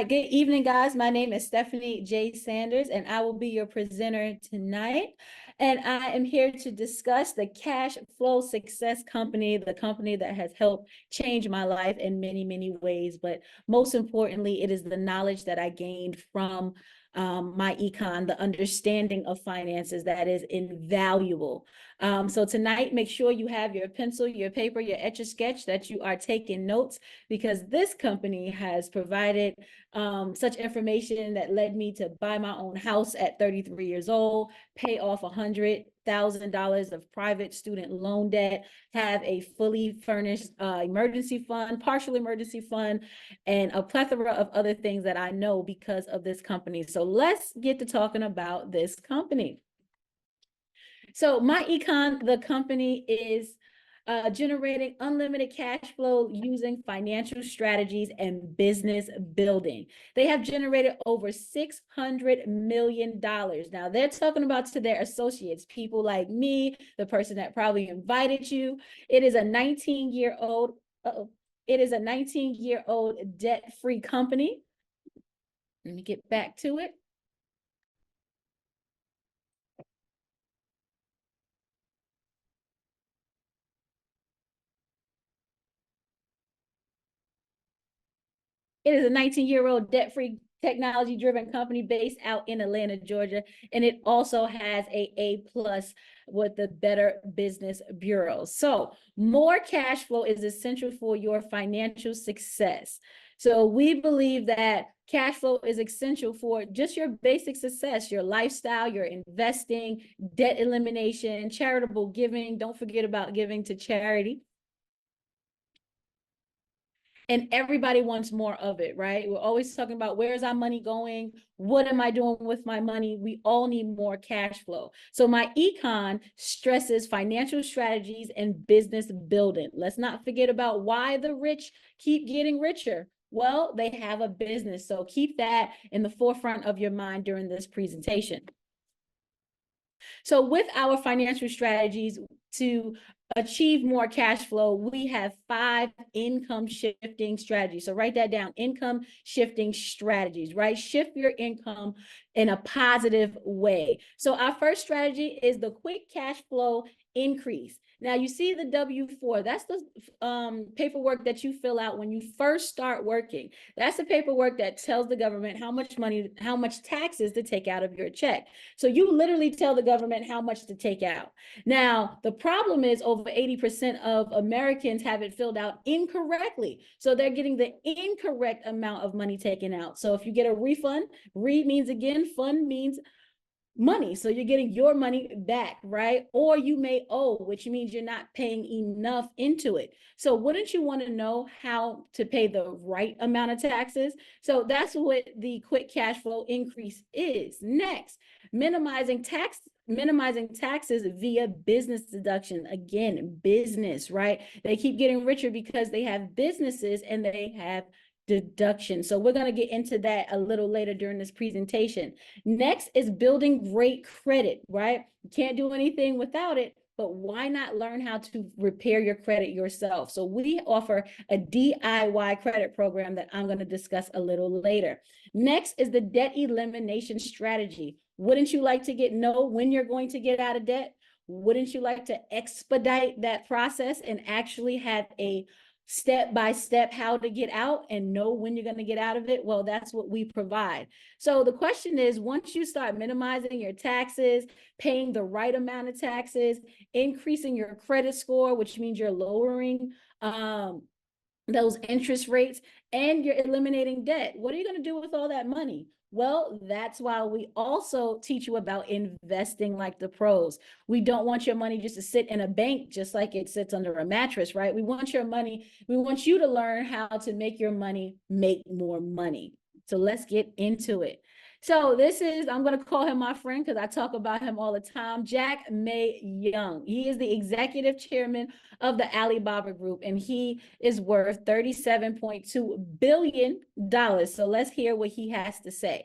Good evening, guys. My name is Stephanie J. Sanders, and I will be your presenter tonight. And I am here to discuss the Cash Flow Success Company, the company that has helped change my life in many, many ways. But most importantly, it is the knowledge that I gained from myEcon, the understanding of finances that is invaluable. So tonight, make sure you have your pencil, your paper, your Etch-a-Sketch, that you are taking notes, because this company has provided such information that led me to buy my own house at 33 years old, pay off $100,000 of private student loan debt, have a fully furnished emergency fund, partial emergency fund, and a plethora of other things that I know because of this company. So let's get to talking about this company. So myEcon, the company, is generating unlimited cash flow using financial strategies and business building. They have generated over $600 million. Now they're talking about to their associates, people like me, the person that probably invited you. It is a 19-year-old, it is a 19-year-old debt-free company. Let me get back to it. It is a 19-year-old debt-free technology-driven company based out in Atlanta, Georgia, and it also has A+ with the Better Business Bureau. So more cash flow is essential for your financial success. So we believe that cash flow is essential for just your basic success, your lifestyle, your investing, debt elimination, charitable giving. Don't forget about giving to charity. And everybody wants more of it, right? We're always talking about, where's our money going? What am I doing with my money? We all need more cash flow. So myEcon stresses financial strategies and business building. Let's not forget about why the rich keep getting richer. Well, they have a business. So keep that in the forefront of your mind during this presentation. So with our financial strategies to achieve more cash flow, we have 5 income shifting strategies. So write that down, income shifting strategies, right? Shift your income in a positive way. So our first strategy is the quick cash flow increase. Now you see the W-4, that's the paperwork that you fill out when you first start working. That's the paperwork that tells the government how much money, how much taxes to take out of your check. So you literally tell the government how much to take out. Now, the problem is over 80% of Americans have it filled out incorrectly. So they're getting the incorrect amount of money taken out. So if you get a refund, re means again, fund means money. So you're getting your money back, right? Or you may owe, which means you're not paying enough into it. So wouldn't you want to know how to pay the right amount of taxes? So that's what the quick cash flow increase is. Next, minimizing taxes via business deduction. Again, business, right? They keep getting richer because they have businesses and they have deduction. So we're going to get into that a little later during this presentation. Next is building great credit, right? You can't do anything without it, but why not learn how to repair your credit yourself? So we offer a DIY credit program that I'm going to discuss a little later. Next is the debt elimination strategy. Wouldn't you like to know when you're going to get out of debt? Wouldn't you like to expedite that process and actually have a step-by-step how to get out and know when you're going to get out of it? Well, that's what we provide. So the question is, once you start minimizing your taxes, paying the right amount of taxes, increasing your credit score, which means you're lowering those interest rates, and you're eliminating debt, what are you going to do with all that money? Well, that's why we also teach you about investing like the pros. We don't want your money just to sit in a bank just like it sits under a mattress, right? We want your money, we want you to learn how to make your money make more money. So let's get into it. So this is, I'm going to call him my friend because I talk about him all the time, Jack May Young. He is the executive chairman of the Alibaba Group, and he is worth $37.2 billion. So let's hear what he has to say.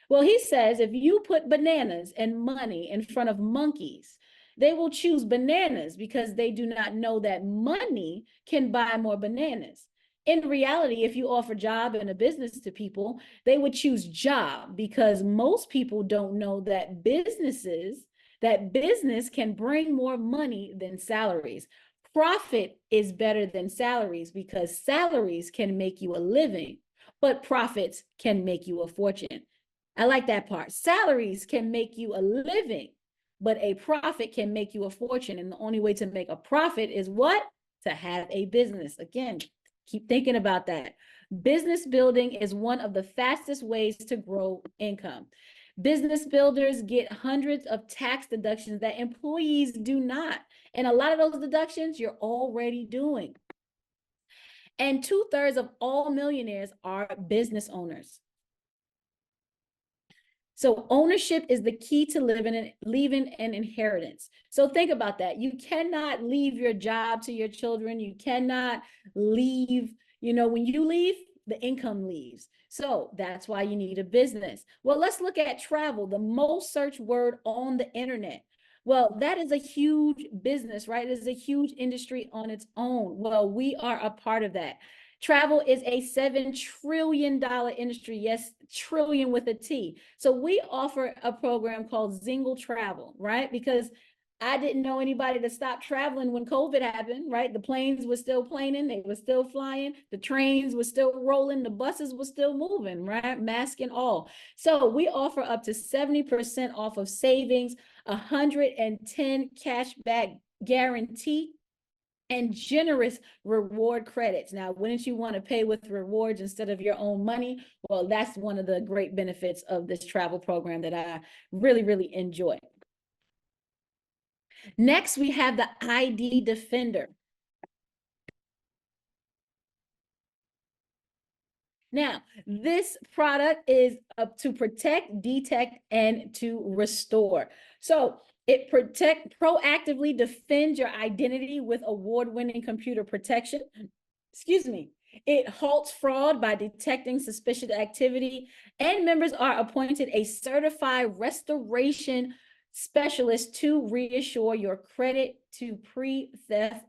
Well, he says, if you put bananas and money in front of monkeys, they will choose bananas because they do not know that money can buy more bananas. In reality, if you offer job and a business to people, they would choose job because most people don't know that business can bring more money than salaries. Profit is better than salaries because salaries can make you a living, but profits can make you a fortune. I like that part. Salaries can make you a living, but a profit can make you a fortune. And the only way to make a profit is what? To have a business. Again, keep thinking about that. Business building is one of the fastest ways to grow income. Business builders get hundreds of tax deductions that employees do not. And a lot of those deductions you're already doing. And 2/3 of all millionaires are business owners. So ownership is the key to leaving an inheritance. So think about that. You cannot leave your job to your children. You cannot leave, when you leave, the income leaves. So that's why you need a business. Well, let's look at travel, the most searched word on the internet. Well, that is a huge business, right? It is a huge industry on its own. Well, we are a part of that. Travel is a $7 trillion industry. Yes, trillion with a T. So we offer a program called Zingle Travel, right? Because I didn't know anybody to stop traveling when COVID happened, right? The planes were still planing, they were still flying, the trains were still rolling, the buses were still moving, right? Mask and all. So we offer up to 70% off of savings, 110 cashback guarantee, and generous reward credits. Now, wouldn't you want to pay with rewards instead of your own money? Well, that's one of the great benefits of this travel program that I really, really enjoy. Next, we have the ID Defender. Now, this product is to protect, detect, and to restore. So it proactively defends your identity with award-winning computer protection. Excuse me. It halts fraud by detecting suspicious activity, and members are appointed a certified restoration specialist to reassure your credit to pre-theft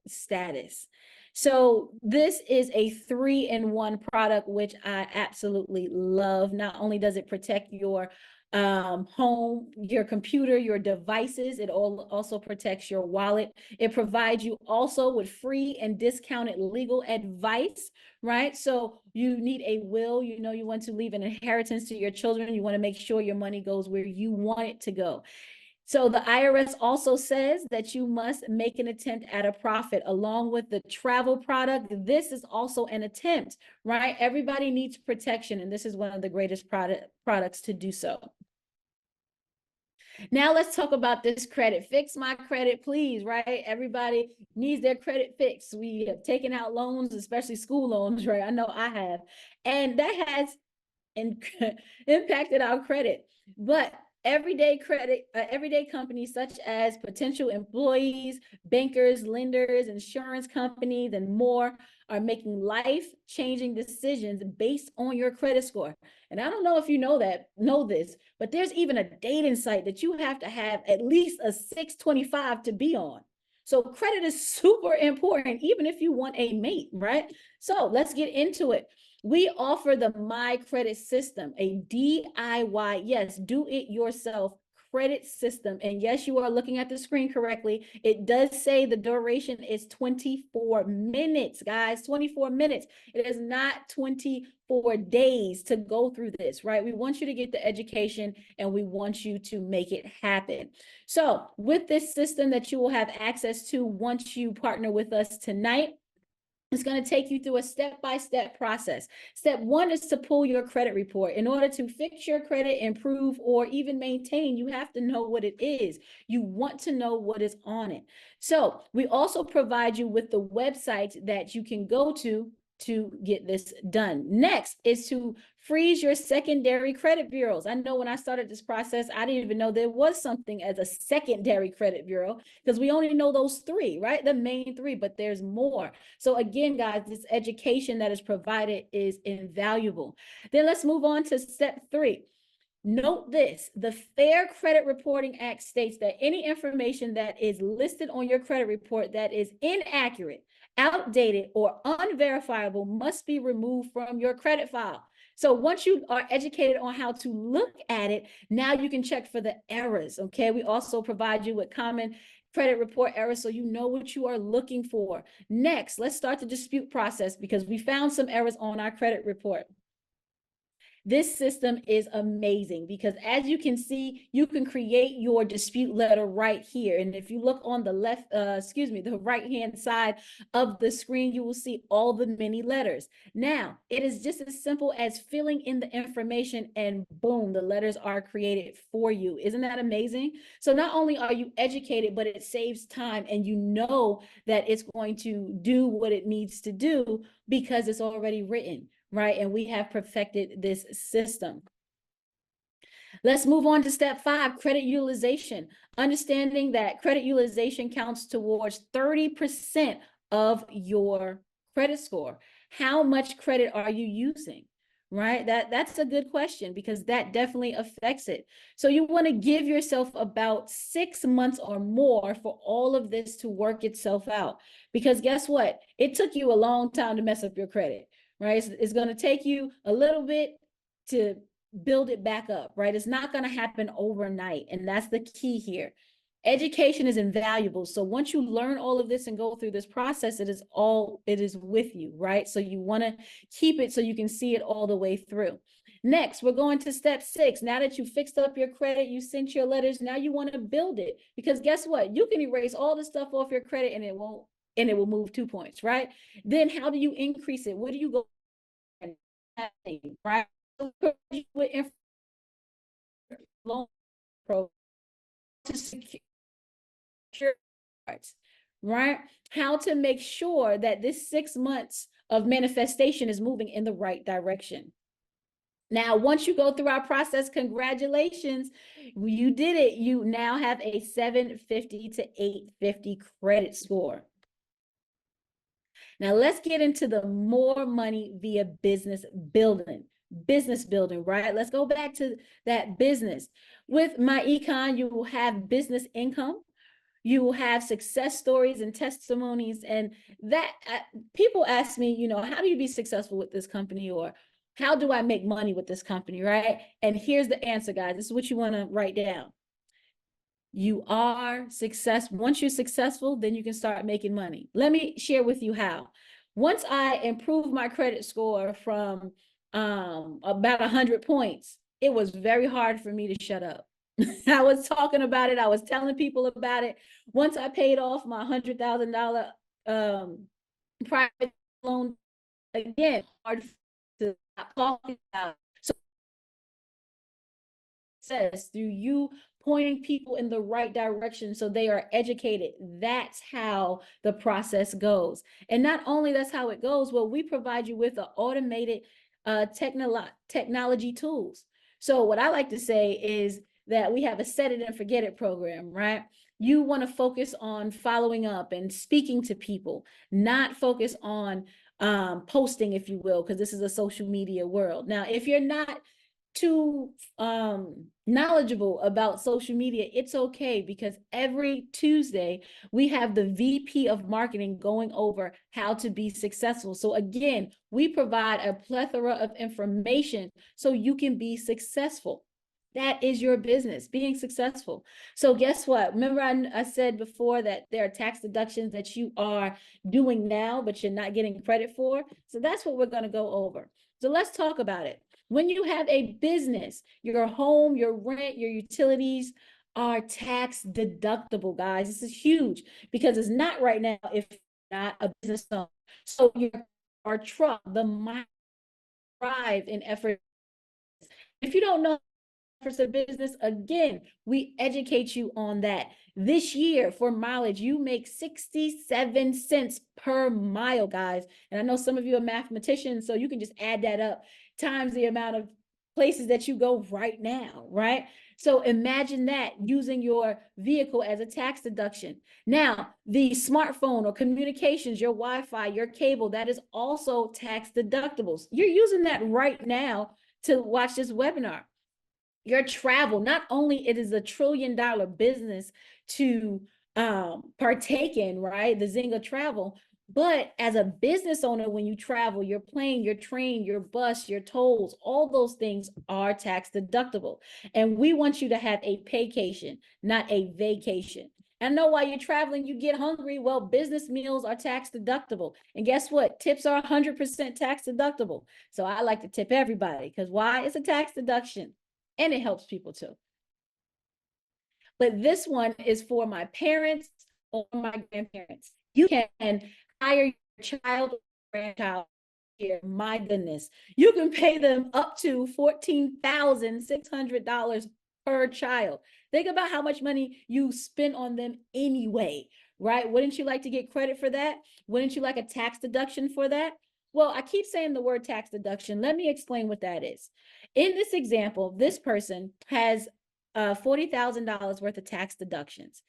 status. So this is a 3-in-1 product, which I absolutely love. Not only does it protect your home, your computer, your devices, it also protects your wallet. It provides you also with free and discounted legal advice, right? So you need a will, you want to leave an inheritance to your children. You want to make sure your money goes where you want it to go. So the IRS also says that you must make an attempt at a profit along with the travel product. This is also an attempt, right? Everybody needs protection, and this is one of the greatest products to do so. Now let's talk about this credit. Fix my credit, please, right? Everybody needs their credit fixed. We have taken out loans, especially school loans, right? I know I have. And that has impacted our credit. But everyday companies such as potential employees, bankers, lenders, insurance companies, and more are making life-changing decisions based on your credit score. And I don't know if you know this, but there's even a dating site that you have to have at least a 625 to be on. So credit is super important, even if you want a mate, right? So let's get into it. We offer the My Credit System, a DIY, yes, do it yourself credit system. And yes, you are looking at the screen correctly. It does say the duration is 24 minutes, guys, 24 minutes. It is not 24 days to go through this, right? We want you to get the education and we want you to make it happen. So with this system that you will have access to once you partner with us tonight, it's going to take you through a step-by-step process. Step 1 is to pull your credit report. In order to fix your credit, improve, or even maintain, you have to know what it is. You want to know what is on it. So we also provide you with the website that you can go to get this done. Next is to freeze your secondary credit bureaus. I know when I started this process, I didn't even know there was something as a secondary credit bureau because we only know those 3, right? The main 3, but there's more. So again, guys, this education that is provided is invaluable. Then let's move on to step 3. Note this, the Fair Credit Reporting Act states that any information that is listed on your credit report that is inaccurate, outdated, or unverifiable must be removed from your credit file. So once you are educated on how to look at it, now you can check for the errors, okay? We also provide you with common credit report errors so you know what you are looking for. Next, let's start the dispute process because we found some errors on our credit report. This system is amazing because as you can see, you can create your dispute letter right here. And if you look on the the right-hand side of the screen, you will see all the many letters. Now, it is just as simple as filling in the information and boom, the letters are created for you. Isn't that amazing? So not only are you educated, but it saves time and you know that it's going to do what it needs to do because it's already written, right? And we have perfected this system. Let's move on to step 5, credit utilization. Understanding that credit utilization counts towards 30% of your credit score. How much credit are you using? Right? That's a good question because that definitely affects it. So you want to give yourself about 6 months or more for all of this to work itself out. Because guess what? It took you a long time to mess up your credit, right? It's going to take you a little bit to build it back up, right? It's not going to happen overnight. And that's the key here. Education is invaluable. So once you learn all of this and go through this process, it is with you, right? So you want to keep it so you can see it all the way through. Next, we're going to step 6. Now that you fixed up your credit, you sent your letters, now you want to build it because guess what? You can erase all the stuff off your credit and it will move 2 points, right? Then how do you increase it? Where do you go? Right? With loan pro to secure cards, right? How to make sure that this 6 months of manifestation is moving in the right direction. Now, once you go through our process, congratulations, you did it. You now have a 750 to 850 credit score. Now, let's get into the more money via business building. Business building, right? Let's go back to that business. With myEcon, you will have business income. You will have success stories and testimonies. And that people ask me, how do you be successful with this company? Or how do I make money with this company, right? And here's the answer, guys. This is what you want to write down. You are successful. Once you're successful, then you can start making money. Let me share with you how. Once I improved my credit score from about 100 points, it was very hard for me to shut up. I was talking about it. I was telling people about it. Once I paid off my $100,000 private loan, again, hard to stop talking about it. So success through you pointing people in the right direction so they are educated. That's how the process goes. And not only that's how it goes, well, we provide you with the automated technology tools. So what I like to say is that we have a set it and forget it program, right? You want to focus on following up and speaking to people, not focus on posting, if you will, because this is a social media world. Now, if you're not too knowledgeable about social media, it's okay because every Tuesday we have the VP of marketing going over how to be successful. So again, we provide a plethora of information so you can be successful. That is your business, being successful. So guess what? Remember I said before that there are tax deductions that you are doing now, but you're not getting credit for. So that's what we're going to go over. So let's talk about it. When you have a business, your home, your rent, your utilities are tax deductible, guys. This is huge because it's not right now if you're not a business owner. So our truck, the miles, drive and effort. If you don't know of business, again, we educate you on that. This year for mileage, you make 67 cents per mile, guys. And I know some of you are mathematicians, so you can just add that up times the amount of places that you go right now, right? So imagine that using your vehicle as a tax deduction. Now, the smartphone or communications, your Wi-Fi, your cable, that is also tax deductibles. You're using that right now to watch this webinar. Your travel, not only it is a $1 trillion business to partake in, right? The Zynga travel, But as a business owner, when you travel, your plane, your train, your bus, your tolls, all those things are tax deductible. And we want you to have a paycation, not a vacation. I know while you're traveling, you get hungry. Well, business meals are tax deductible. And guess what? Tips are 100% tax deductible. So I like to tip everybody because why? It's a tax deduction and it helps people too. But this one is for my parents or my grandparents. You can hire your child or grandchild here. My goodness, you can pay them up to $14,600 per child. Think about how much money you spend on them anyway, right? Wouldn't you like to get credit for that? Wouldn't you like a tax deduction for that? Well, I keep saying the word tax deduction. Let me explain what that is. In this example, this person has $40,000 worth of tax deductions.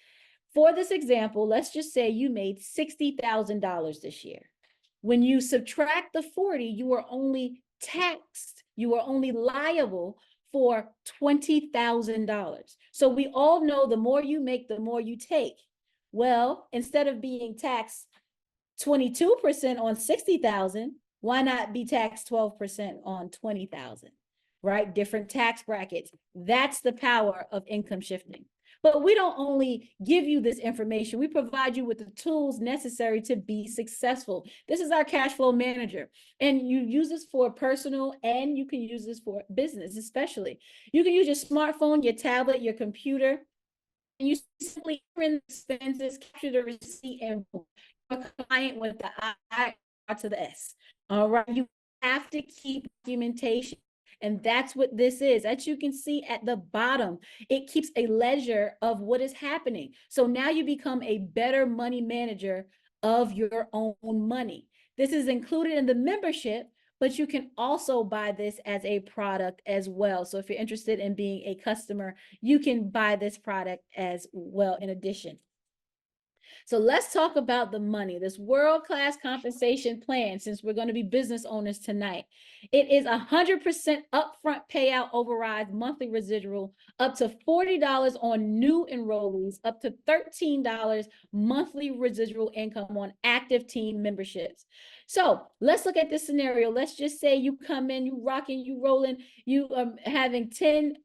For this example, let's just say you made $60,000 this year. When you subtract the 40, you are only taxed, you are only liable for $20,000. So we all know the more you make, the more you take. Well, instead of being taxed 22% on 60,000, why not be taxed 12% on 20,000? Right? Different tax brackets. That's the power of income shifting. But we don't only give you this information, we provide you with the tools necessary to be successful. This is our cash flow manager. And you use this for personal and you can use this for business, especially. You can use your smartphone, your tablet, your computer, and you simply print expenses, capture the receipt, and a client with the I to the S. All right. You have to keep documentation. And that's what this is. As you can see at the bottom, it keeps a ledger of what is happening. So now you become a better money manager of your own money. This is included in the membership, but you can also buy this as a product as well. So if you're interested in being a customer, you can buy this product as well in addition. So let's talk about the money, this world-class compensation plan, since we're going to be business owners tonight. It is 100% upfront payout override monthly residual, up to $40 on new enrollees, up to $13 monthly residual income on active team memberships. So let's look at this scenario. Let's just say you come in, you rocking, you rolling, you are having 10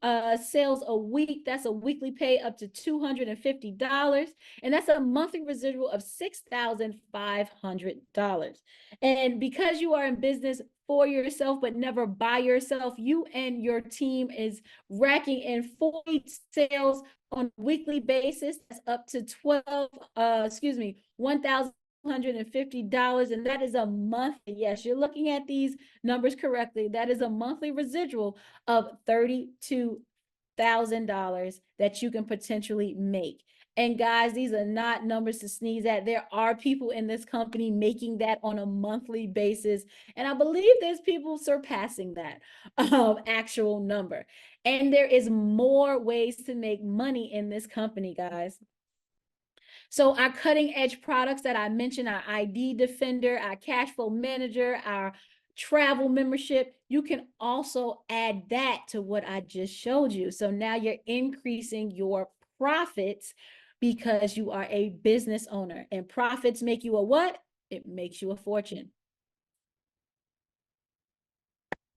sales a week. That's a weekly pay up to $250. And that's a monthly residual of $6,500. And because you are in business for yourself, but never by yourself, you and your team is racking in 40 sales on a weekly basis. That's up to $1,150. And that is a monthly. Yes, you're looking at these numbers correctly. That is a monthly residual of $32,000 that you can potentially make. And guys, these are not numbers to sneeze at. There are people in this company making that on a monthly basis. And I believe there's people surpassing that actual number. And there is more ways to make money in this company, guys. So our cutting edge products that I mentioned, our ID Defender, our Cash Flow Manager, our travel membership, you can also add that to what I just showed you. So now you're increasing your profits because you are a business owner, and profits make you a what? It makes you a fortune.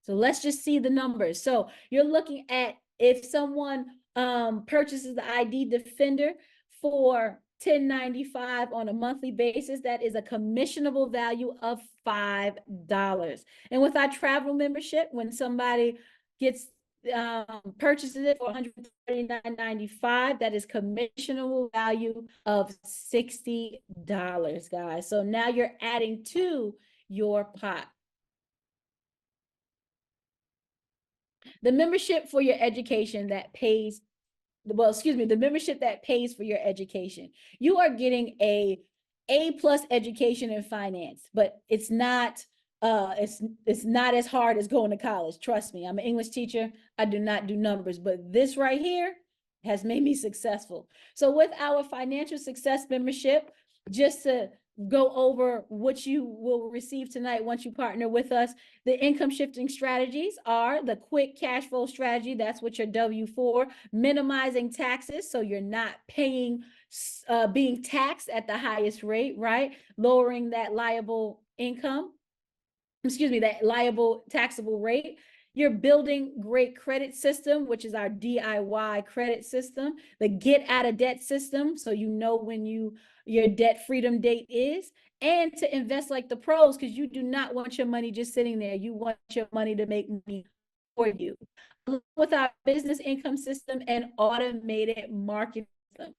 So let's just see the numbers. So you're looking at if someone purchases the ID Defender for $10.95 on a monthly basis, that is a commissionable value of $5. And with our travel membership, when somebody gets purchases it for $139.95, that is commissionable value of $60, guys. So now you're adding to your pot. The membership for your education that pays, well, excuse me, the membership that pays for your education. You are getting A+ education in finance, but it's not as hard as going to college. Trust me, I'm an English teacher. I do not do numbers, but this right here has made me successful. So with our financial success membership, just to go over what you will receive tonight once you partner with us. The income shifting strategies are the quick cash flow strategy. That's what your W-4, minimizing taxes. So you're not paying, being taxed at the highest rate, right? Lowering that liable income, excuse me, that liable taxable rate. You're building great credit system, which is our DIY credit system, the get out of debt system. So you know when your debt freedom date is, and to invest like the pros, because you do not want your money just sitting there. You want your money to make money for you. With our business income system and automated marketing system.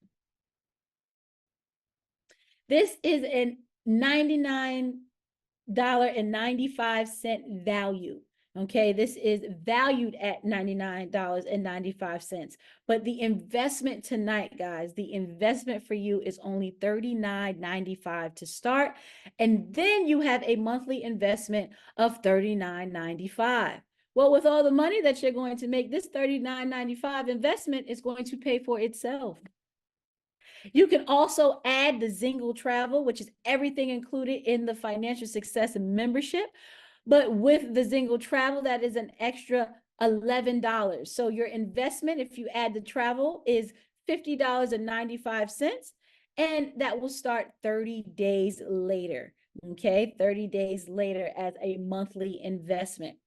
This is a $99.95 value. Okay, this is valued at $99.95. But the investment tonight, guys, the investment for you is only $39.95 to start. And then you have a monthly investment of $39.95. Well, with all the money that you're going to make, this $39.95 investment is going to pay for itself. You can also add the Zingle Travel, which is everything included in the Financial Success membership. But with the Zingle Travel, that is an extra $11. So your investment, if you add the travel, is $50.95. And that will start 30 days later. Okay, 30 days later as a monthly investment.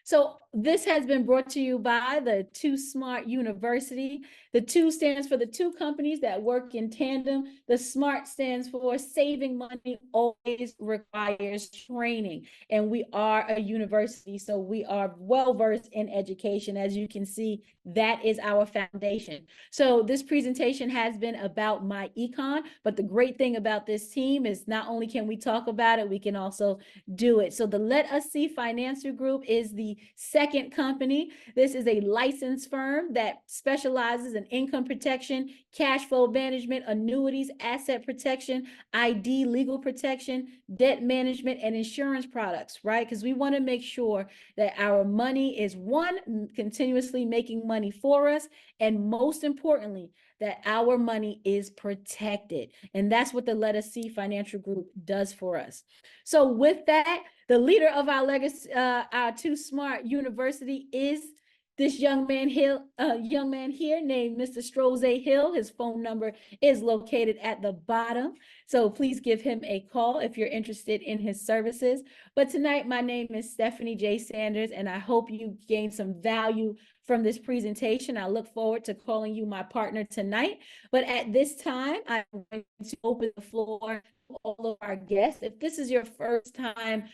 So this has been brought to you by the Too Smart University. The two stands for the two companies that work in tandem. The SMART stands for saving money always requires training. And we are a university, so we are well-versed in education. As you can see, that is our foundation. So this presentation has been about myEcon, but the great thing about this team is not only can we talk about it, we can also do it. So the Let Us See Financial Group is the second company. This is a licensed firm that specializes in income protection, cash flow management, annuities, asset protection, ID, legal protection, debt management, and insurance products, right? Because we want to make sure that our money is, one, continuously making money for us, and most importantly, that our money is protected. And that's what the Let Us See Financial Group does for us. So with that, the leader of our legacy, our Too Smart University, is this young man here named Mr. Strose Hill. His phone number is located at the bottom. So please give him a call if you're interested in his services. But tonight, my name is Stephanie J. Sanders, and I hope you gained some value from this presentation. I look forward to calling you my partner tonight. But at this time, I'm going to open the floor to all of our guests. If this is your first time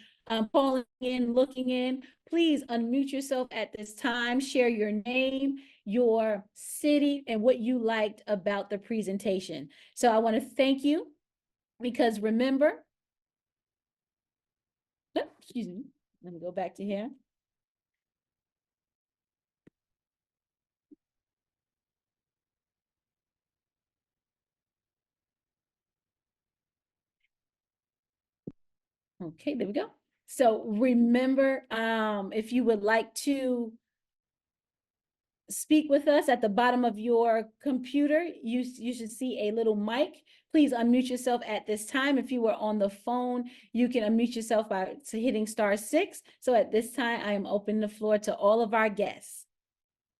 calling in, looking in, please unmute yourself at this time, share your name, your city, and what you liked about the presentation. So I want to thank you, because remember, excuse me, let me go back to here. Okay, there we go. So remember, if you would like to speak with us, at the bottom of your computer, you should see a little mic. Please unmute yourself at this time. If you were on the phone, you can unmute yourself by hitting *6. So at this time, I am opening the floor to all of our guests.